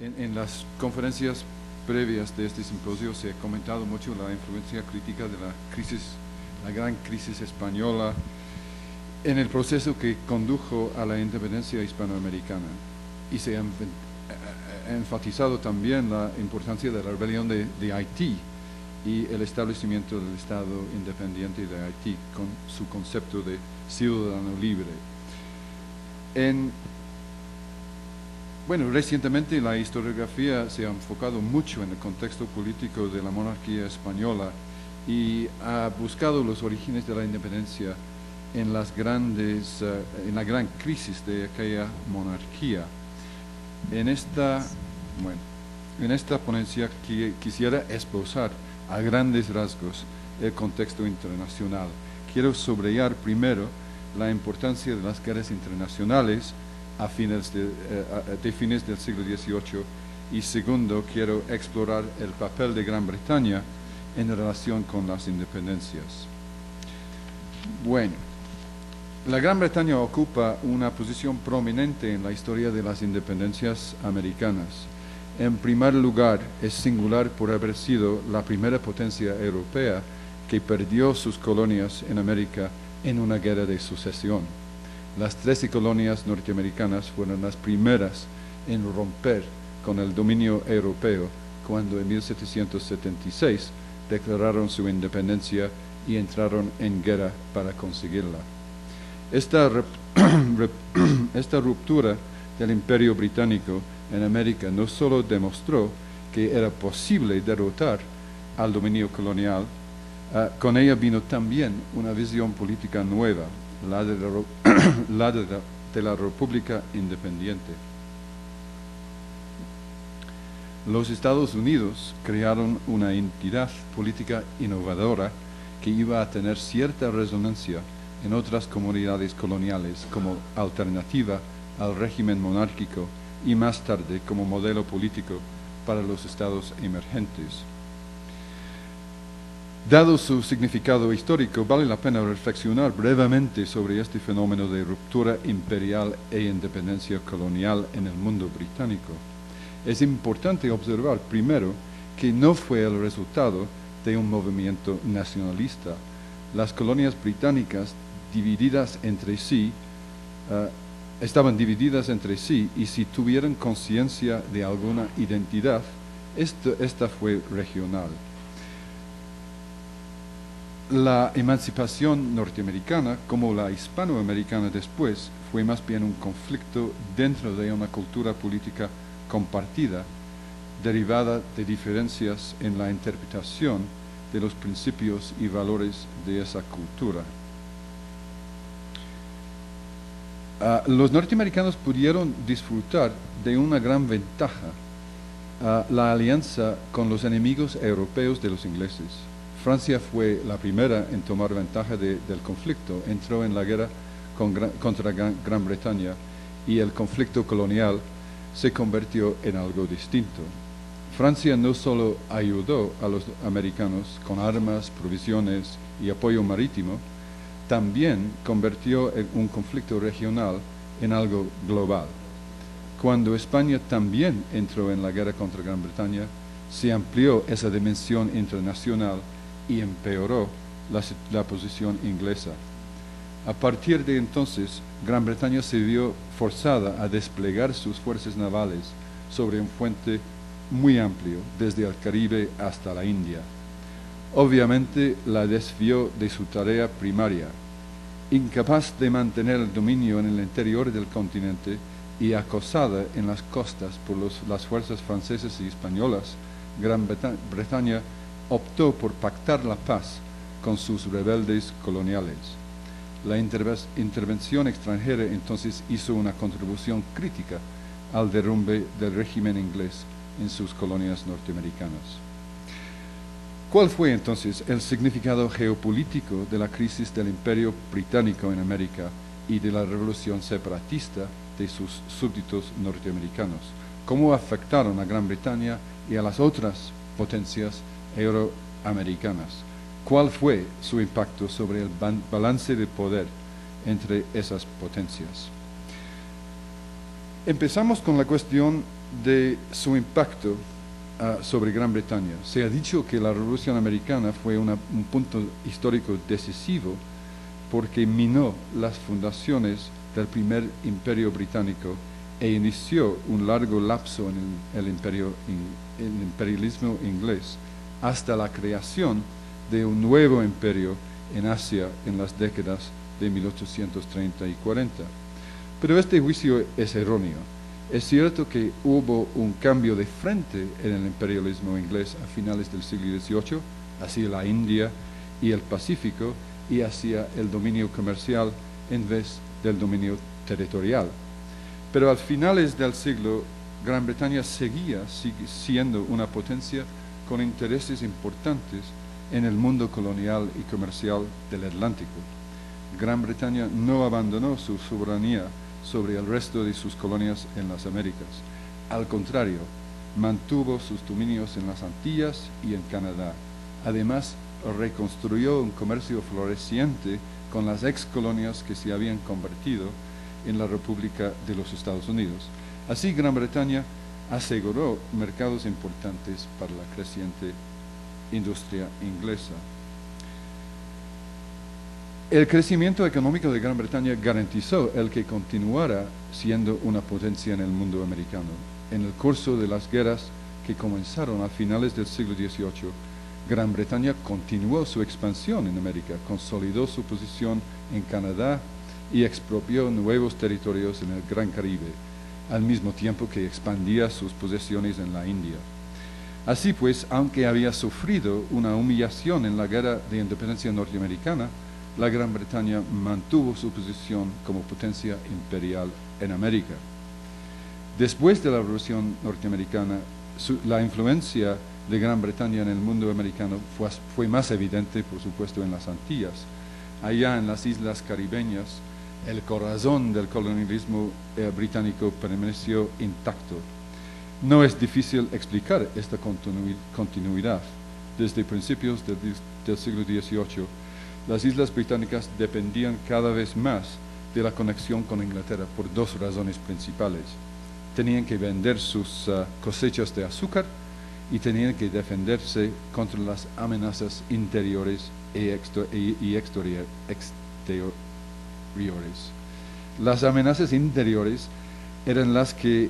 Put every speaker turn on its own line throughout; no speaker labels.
En las conferencias previas de este simposio se ha comentado mucho la influencia crítica de la gran crisis española en el proceso que condujo a la independencia hispanoamericana. Y se ha enfatizado también la importancia de la rebelión de Haití y el establecimiento del Estado independiente de Haití con su concepto de ciudadano libre. Bueno, recientemente la historiografía se ha enfocado mucho en el contexto político de la monarquía española y ha buscado los orígenes de la independencia en la gran crisis de aquella monarquía. En esta ponencia quisiera esbozar a grandes rasgos el contexto internacional. Quiero subrayar primero la importancia de las guerras internacionales de fines del siglo XVIII y segundo, quiero explorar el papel de Gran Bretaña en relación con las independencias. Bueno, la Gran Bretaña ocupa una posición prominente en la historia de las independencias americanas. En primer lugar, es singular por haber sido la primera potencia europea que perdió sus colonias en América en una guerra de sucesión. Las 13 colonias norteamericanas fueron las primeras en romper con el dominio europeo cuando en 1776 declararon su independencia y entraron en guerra para conseguirla. Esta ruptura del Imperio Británico en América no solo demostró que era posible derrotar al dominio colonial, con ella vino también una visión política nueva, la de la República Independiente. Los Estados Unidos crearon una entidad política innovadora que iba a tener cierta resonancia en otras comunidades coloniales como alternativa al régimen monárquico y más tarde como modelo político para los estados emergentes. Dado su significado histórico, vale la pena reflexionar brevemente sobre este fenómeno de ruptura imperial e independencia colonial en el mundo británico. Es importante observar primero que no fue el resultado de un movimiento nacionalista. Las colonias británicas estaban divididas entre sí y si tuvieran conciencia de alguna identidad, esta fue regional. La emancipación norteamericana, como la hispanoamericana después, fue más bien un conflicto dentro de una cultura política compartida, derivada de diferencias en la interpretación de los principios y valores de esa cultura. Los norteamericanos pudieron disfrutar de una gran ventaja, la alianza con los enemigos europeos de los ingleses. Francia fue la primera en tomar ventaja del conflicto, entró en la guerra contra Gran Bretaña y el conflicto colonial se convirtió en algo distinto. Francia no solo ayudó a los americanos con armas, provisiones y apoyo marítimo, también convirtió un conflicto regional en algo global. Cuando España también entró en la guerra contra Gran Bretaña, se amplió esa dimensión internacional y empeoró la posición inglesa. A partir de entonces, Gran Bretaña se vio forzada a desplegar sus fuerzas navales sobre un frente muy amplio, desde el Caribe hasta la India. Obviamente la desvió de su tarea primaria. Incapaz de mantener el dominio en el interior del continente y acosada en las costas por las fuerzas francesas y españolas, Gran Bretaña optó por pactar la paz con sus rebeldes coloniales. La intervención extranjera entonces hizo una contribución crítica al derrumbe del régimen inglés en sus colonias norteamericanas. ¿Cuál fue entonces el significado geopolítico de la crisis del Imperio Británico en América y de la revolución separatista de sus súbditos norteamericanos? ¿Cómo afectaron a Gran Bretaña y a las otras potencias euroamericanas? ¿Cuál fue su impacto sobre el balance de poder entre esas potencias? Empezamos con la cuestión de su impacto sobre Gran Bretaña. Se ha dicho que la Revolución Americana fue un punto histórico decisivo porque minó las fundaciones del primer imperio británico e inició un largo lapso en el imperialismo inglés hasta la creación de un nuevo imperio en Asia en las décadas de 1830 y 40. Pero este juicio es erróneo. Es cierto que hubo un cambio de frente en el imperialismo inglés a finales del siglo XVIII, hacia la India y el Pacífico y hacia el dominio comercial en vez del dominio territorial. Pero a finales del siglo, Gran Bretaña sigue siendo una potencia con intereses importantes en el mundo colonial y comercial del Atlántico. Gran Bretaña no abandonó su soberanía sobre el resto de sus colonias en las Américas. Al contrario, mantuvo sus dominios en las Antillas y en Canadá. Además, reconstruyó un comercio floreciente con las ex colonias que se habían convertido en la República de los Estados Unidos. Así, Gran Bretaña aseguró mercados importantes para la creciente industria inglesa. El crecimiento económico de Gran Bretaña garantizó el que continuara siendo una potencia en el mundo americano. En el curso de las guerras que comenzaron a finales del siglo XVIII, Gran Bretaña continuó su expansión en América, consolidó su posición en Canadá y expropió nuevos territorios en el Gran Caribe, al mismo tiempo que expandía sus posesiones en la India. Así pues, aunque había sufrido una humillación en la Guerra de Independencia norteamericana, la Gran Bretaña mantuvo su posición como potencia imperial en América. Después de la Revolución norteamericana, la influencia de Gran Bretaña en el mundo americano fue más evidente, por supuesto, en las Antillas. Allá en las islas caribeñas, el corazón del colonialismo británico permaneció intacto. No es difícil explicar esta continuidad. Desde principios del siglo XVIII, las islas británicas dependían cada vez más de la conexión con Inglaterra por dos razones principales. Tenían que vender sus cosechas de azúcar y tenían que defenderse contra las amenazas interiores y exteriores. Las amenazas interiores eran las que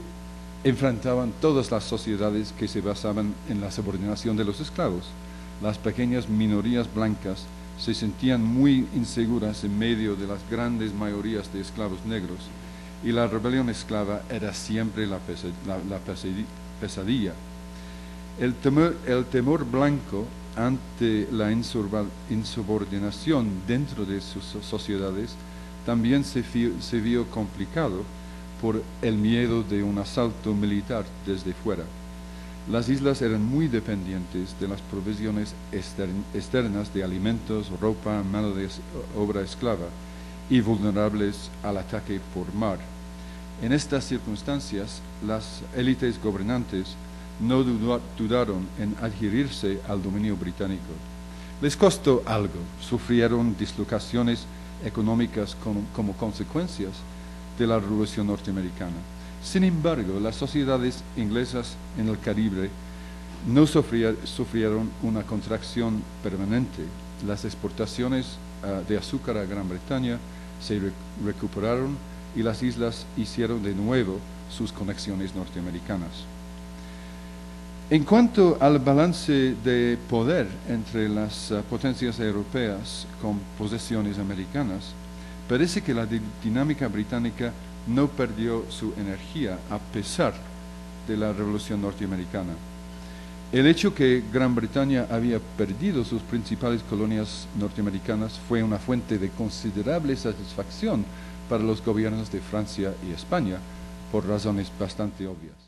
enfrentaban todas las sociedades que se basaban en la subordinación de los esclavos. Las pequeñas minorías blancas se sentían muy inseguras en medio de las grandes mayorías de esclavos negros, y la rebelión esclava era siempre la pesadilla. El temor blanco ante la insubordinación dentro de sus sociedades también se vio complicado por el miedo de un asalto militar desde fuera. Las islas eran muy dependientes de las provisiones externas de alimentos, ropa, mano de obra esclava y vulnerables al ataque por mar. En estas circunstancias, las élites gobernantes no dudaron en adherirse al dominio británico. Les costó algo, sufrieron dislocaciones económicas como consecuencias de la Revolución norteamericana. Sin embargo, las sociedades inglesas en el Caribe no sufrieron una contracción permanente. Las exportaciones de azúcar a Gran Bretaña se recuperaron y las islas hicieron de nuevo sus conexiones norteamericanas. En cuanto al balance de poder entre las potencias europeas con posesiones americanas, parece que la dinámica británica no perdió su energía a pesar de la Revolución norteamericana. El hecho que Gran Bretaña había perdido sus principales colonias norteamericanas fue una fuente de considerable satisfacción para los gobiernos de Francia y España, por razones bastante obvias.